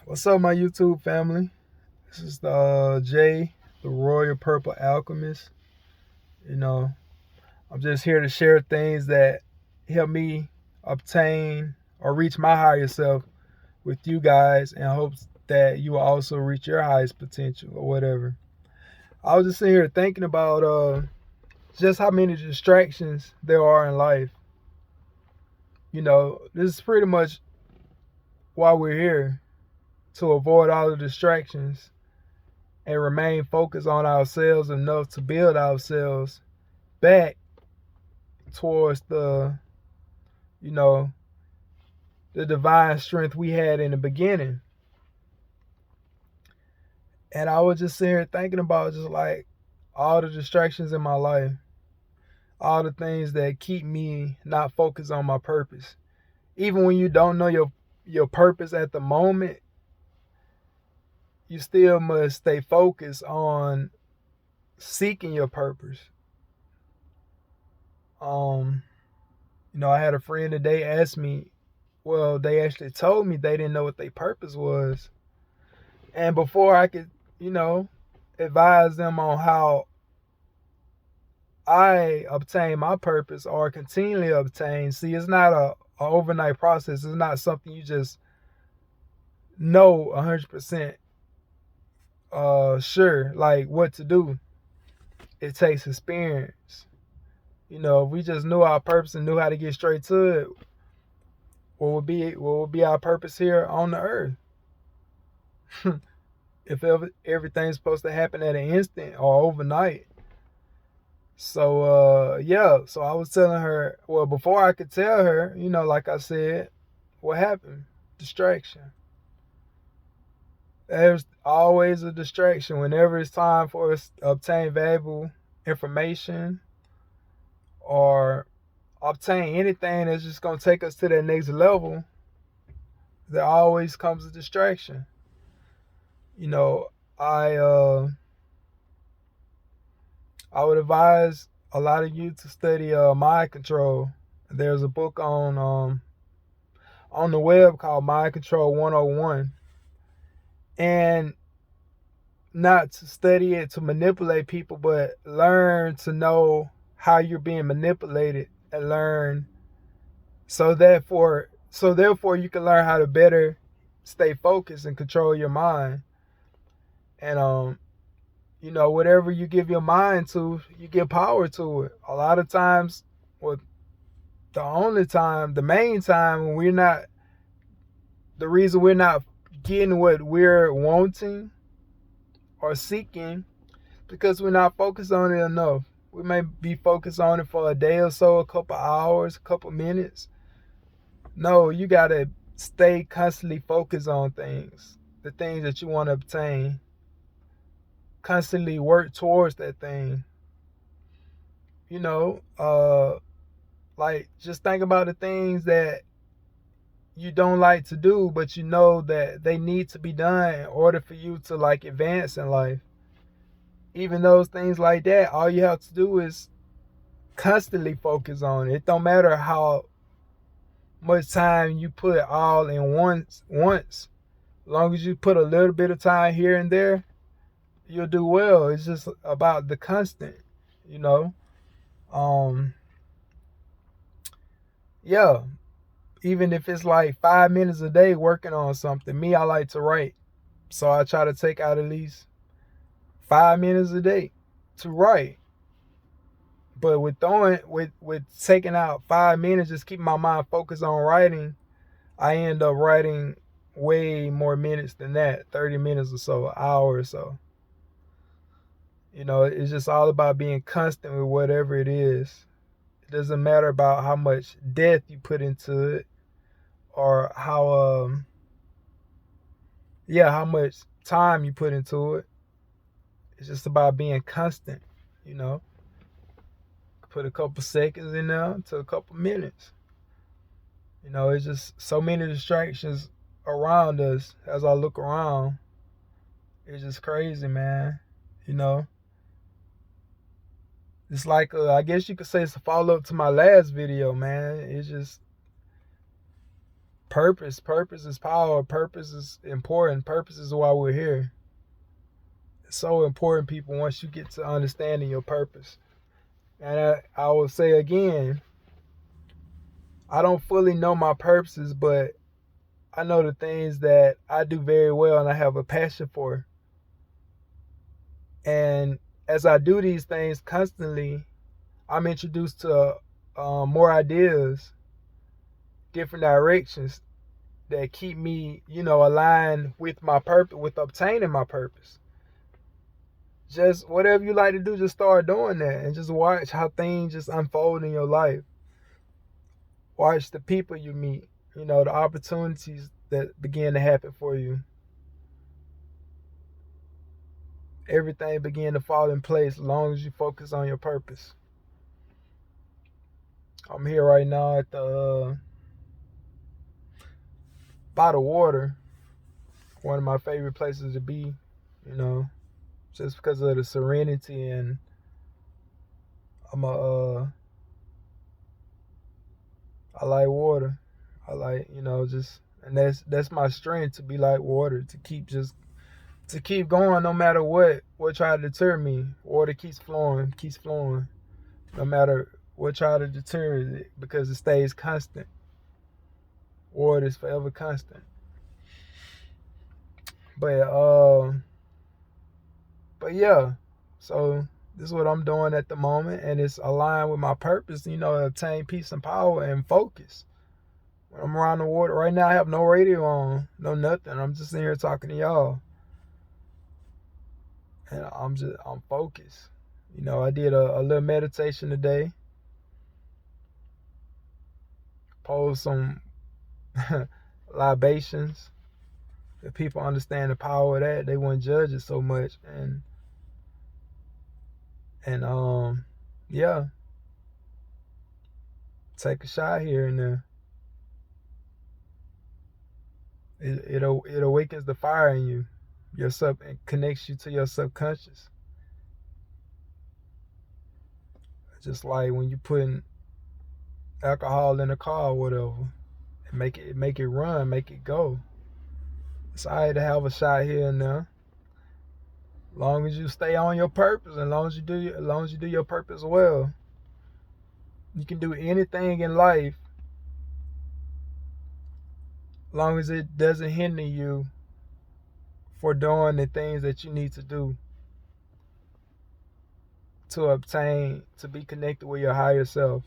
What's up, my YouTube family? This is the Jay, the Royal Purple Alchemist. You know, I'm just here to share things that help me obtain or reach my higher self with you guys in hopes that you will also reach your highest potential or whatever. I was just sitting here thinking about just how many distractions there are in life. This is pretty much why we're here, to avoid all the distractions and remain focused on ourselves enough to build ourselves back towards you know, the divine strength we had in the beginning. And I was just sitting here thinking about just like all the distractions in my life, all the things that keep me not focused on my purpose. Even when you don't know your purpose at the moment, you still must stay focused on seeking your purpose. Um, I had a friend today ask me, well, they actually told me they didn't know what their purpose was. And before I could, advise them on how I obtain my purpose or continually obtain, see, it's not a overnight process. It's not something you just know 100% sure, like what to do. It takes experience. If we just knew our purpose and knew how to get straight to it, what would be our purpose here on the earth? If everything's supposed to happen at an instant or overnight. So yeah, so I was telling her, well, before I could tell her, like I said, what happened? Distraction. There's always a distraction whenever it's time for us to obtain valuable information or obtain anything that's just gonna take us to that next level. There always comes a distraction. You know, I uh I would advise a lot of you to study mind control. There's a book on the web called Mind Control 101. And not to study it to manipulate people, but learn to know how you're being manipulated and learn so therefore you can learn how to better stay focused and control your mind. And whatever you give your mind to, you give power to it. A lot of times, well, the main time when the reason we're not getting what we're wanting or seeking, because we're not focused on it enough. We may be focused on it for a day or so, a couple hours, a couple minutes. No, you gotta stay constantly focused on the things that you want to obtain. Constantly work towards that thing. You know, like just think about the things that you don't like to do, but you know that they need to be done in order for you to like advance in life. Even those things like that, all you have to do is constantly focus on it. It don't matter how much time you put all in once. As long as you put a little bit of time here and there, you'll do well. It's just about the constant, you know. Um, yeah. Even if it's like 5 minutes a day working on something. Me, I like to write. So I try to take out at least 5 minutes a day to write. But with taking out 5 minutes, just keeping my mind focused on writing, I end up writing way more minutes than that, 30 minutes or so, an hour or so. It's just all about being constant with whatever it is. It doesn't matter about how much depth you put into it or how much time you put into it. It's just about being constant, you know. Put a couple seconds in there to a couple minutes. It's just so many distractions around us as I look around. It's just crazy, man. You know, it's like I guess you could say it's a follow up to my last video, man. It's just Purpose is power. Purpose is important. Purpose is why we're here. It's so important, people, once you get to understanding your purpose. And I will say again, I don't fully know my purposes, but I know the things that I do very well and I have a passion for. And as I do these things constantly, I'm introduced to more ideas, different directions that keep me, aligned with my purpose, with obtaining my purpose. Just whatever you like to do, just start doing that and just watch how things just unfold in your life. Watch the people you meet, the opportunities that begin to happen for you. Everything begin to fall in place as long as you focus on your purpose. I'm here right now at the by the water, one of my favorite places to be, just because of the serenity, and I like water. I like, and that's my strength, to be like water, to keep going no matter what try to deter me. Water keeps flowing, no matter what try to deter it, because it stays constant. Water is forever constant. But yeah, so this is what I'm doing at the moment, and it's aligned with my purpose, obtain peace and power and focus. When I'm around the water right now, I have no radio on, no nothing. I'm just sitting here talking to y'all, and I'm focused. I did a little meditation today. Posed some libations. If people understand the power of that, they wouldn't judge it so much. And yeah, take a shot here and there. It awakens the fire in you. It connects you to your subconscious. Just like when you put alcohol in a car or whatever, and make it run, make it go. It's alright to have a shot here and there. Long as you stay on your purpose, and long as you do your purpose well, you can do anything in life, long as it doesn't hinder you for doing the things that you need to do to be connected with your higher self.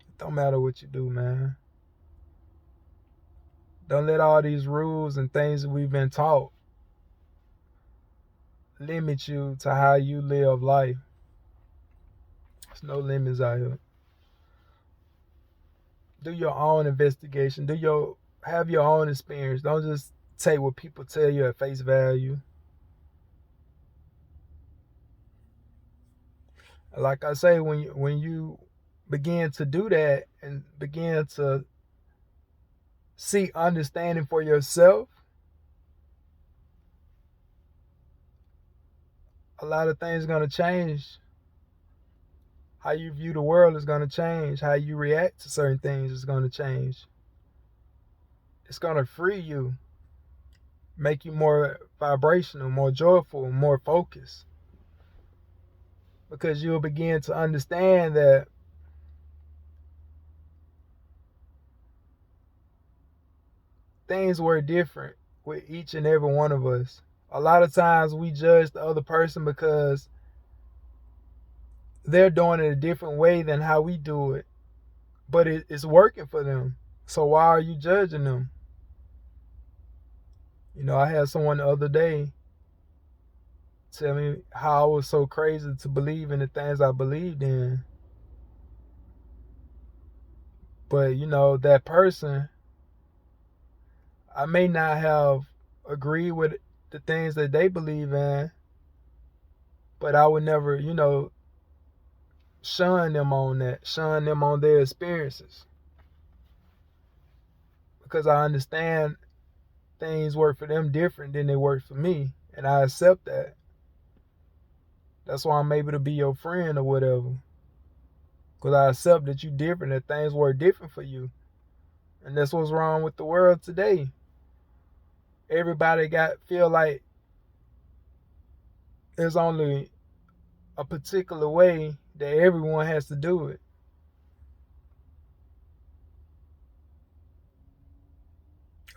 It don't matter what you do, man. Don't let all these rules and things that we've been taught limit you to how you live life. There's no limits out here. Do your own investigation. Have your own experience. Don't just take what people tell you at face value. Like I say, when you begin to do that and begin to seek understanding for yourself, a lot of things are going to change. How you view the world is going to change. How you react to certain things is going to change. It's going to free you, make you more vibrational, more joyful, more focused. Because you'll begin to understand that things were different with each and every one of us. A lot of times we judge the other person because they're doing it a different way than how we do it. But it's working for them. So why are you judging them? I had someone the other day tell me how I was so crazy to believe in the things I believed in. But, that person, I may not have agreed with the things that they believe in, but I would never, shun them on their experiences. Because I understand things work for them different than they work for me, and I accept that. That's why I'm able to be your friend or whatever. Because I accept that you're different, that things work different for you. And that's what's wrong with the world today. Everybody feel like there's only a particular way that everyone has to do it.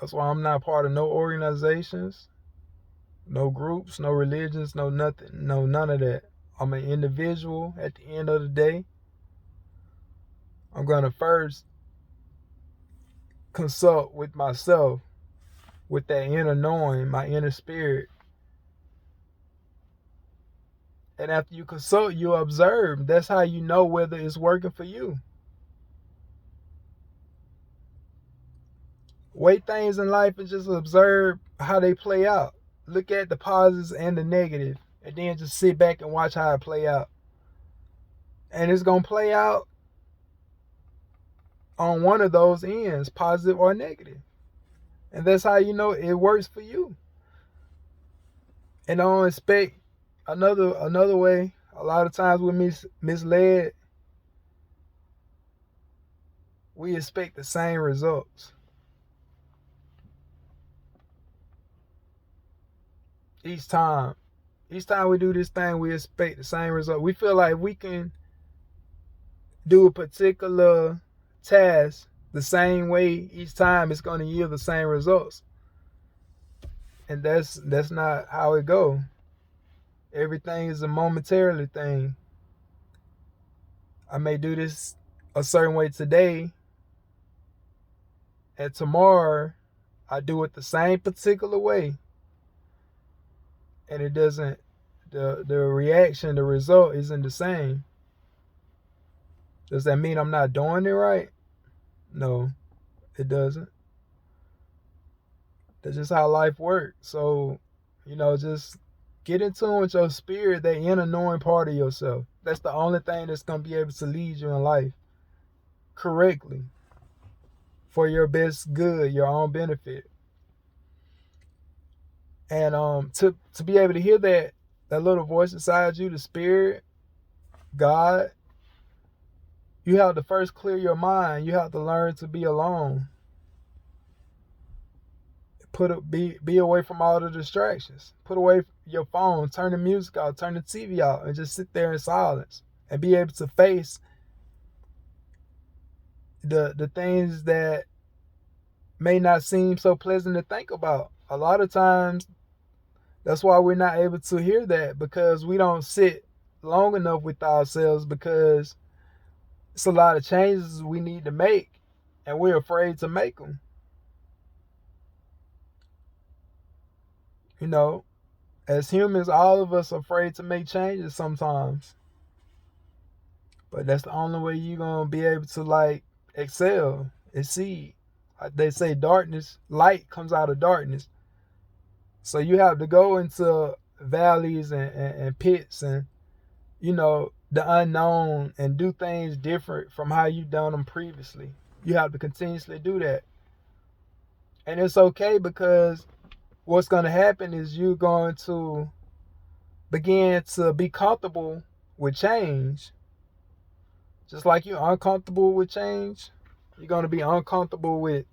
That's why I'm not part of no organizations, no groups, no religions, no nothing, no none of that. I'm an individual at the end of the day. I'm going to first consult with myself, with that inner knowing, my inner spirit. And after you consult, you observe. That's how you know whether it's working for you. Weigh things in life and just observe how they play out. Look at the positives and the negative, and then just sit back and watch how it play out. And it's going to play out on one of those ends, positive or negative. And that's how you know it works for you. And don't expect another way. A lot of times we're misled. We expect the same results. Each time we do this thing, we expect the same result. We feel like we can do a particular task the same way each time, it's going to yield the same results. And that's not how it goes. Everything is a momentarily thing. I may do this a certain way today, and tomorrow I do it the same particular way, and it doesn't, the reaction, the result isn't the same. Does that mean I'm not doing it right? No, it doesn't. That's just how life works. So, just get in tune with your spirit, that inner knowing part of yourself. That's the only thing that's going to be able to lead you in life correctly for your best good, your own benefit. And to be able to hear that little voice inside you, the spirit, God, you have to first clear your mind. You have to learn to be alone. Be away from all the distractions. Put away your phone, turn the music out, turn the TV out, and just sit there in silence and be able to face the things that may not seem so pleasant to think about. A lot of times, that's why we're not able to hear that, because we don't sit long enough with ourselves, because it's a lot of changes we need to make, and we're afraid to make them. As humans, all of us are afraid to make changes sometimes. But that's the only way you're going to be able to excel, exceed. They say light comes out of darkness. So you have to go into valleys and pits and, the unknown, and do things different from how you've done them previously. You have to continuously do that. And it's okay, because what's going to happen is you're going to begin to be comfortable with change. Just like you're uncomfortable with change, you're going to be uncomfortable with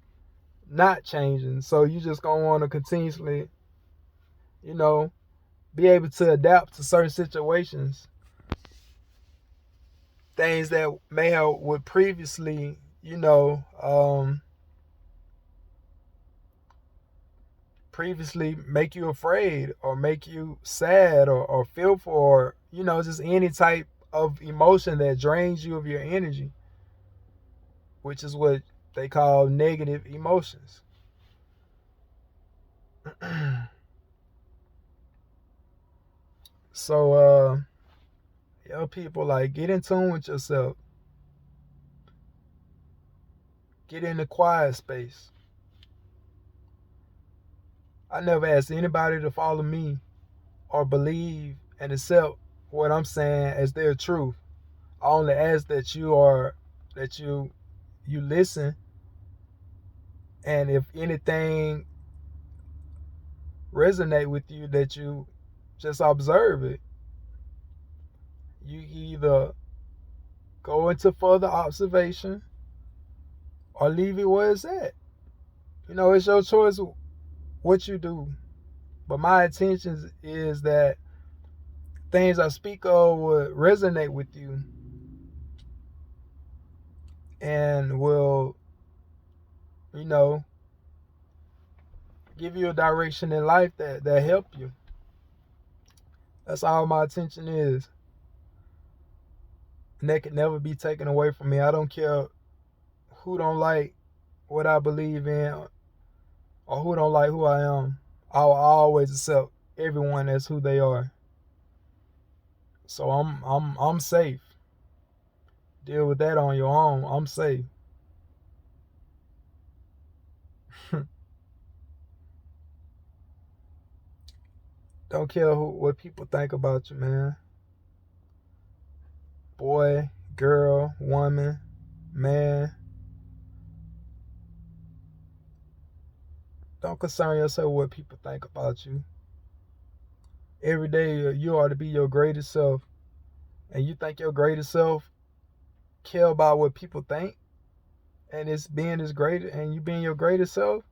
not changing. So you're just going to want to continuously, be able to adapt to certain situations. Things that may have would previously, previously make you afraid, or make you sad, or fearful, or just any type of emotion that drains you of your energy, which is what they call negative emotions. So people, get in tune with yourself. Get in the quiet space. I never asked anybody to follow me or believe and accept what I'm saying as their truth. I only ask that you listen, and if anything resonate with you, that you just observe it. You either go into further observation, or leave it where it's at. It's your choice what you do. But my intention is that things I speak of would resonate with you and will, you know, give you a direction in life that help you. That's all my attention is. And that can never be taken away from me. I don't care who don't like what I believe in or who don't like who I am. I will always accept everyone as who they are. So I'm safe. Deal with that on your own. I'm safe. Don't care what people think about you, man. Boy, girl, woman, man. Don't concern yourself with what people think about you. Every day you are to be your greatest self. And you think your greatest self care about what people think, and it's being as great and you being your greatest self.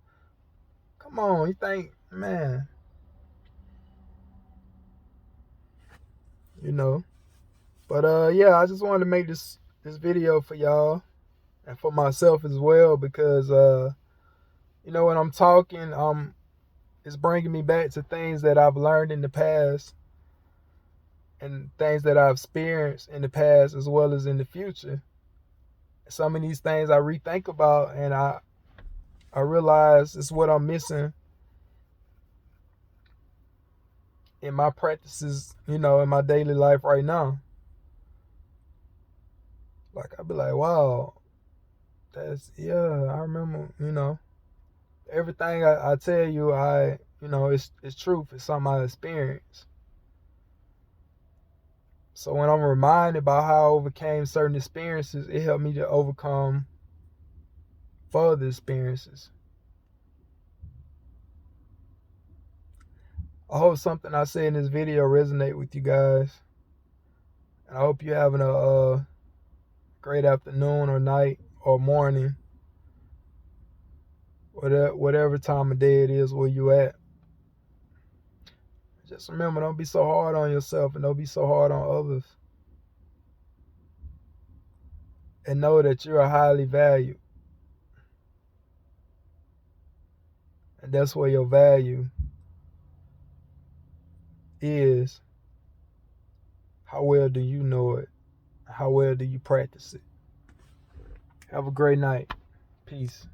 Come on, you think, man, But yeah, I just wanted to make this video for y'all and for myself as well, because when I'm talking, it's bringing me back to things that I've learned in the past and things that I've experienced in the past as well as in the future. Some of these things I rethink about, and I realize it's what I'm missing in my practices, in my daily life right now. Like, I'd be like, wow, I remember, everything I tell you, it's truth. It's something I experienced. So when I'm reminded about how I overcame certain experiences, it helped me to overcome further experiences. I hope something I say in this video resonate with you guys. And I hope you're having a great afternoon or night or morning, whatever time of day it is where you at. Just remember, don't be so hard on yourself and don't be so hard on others. And know that you are highly valued. And that's where your value is. How well do you know it? How well do you practice it? Have a great night. Peace.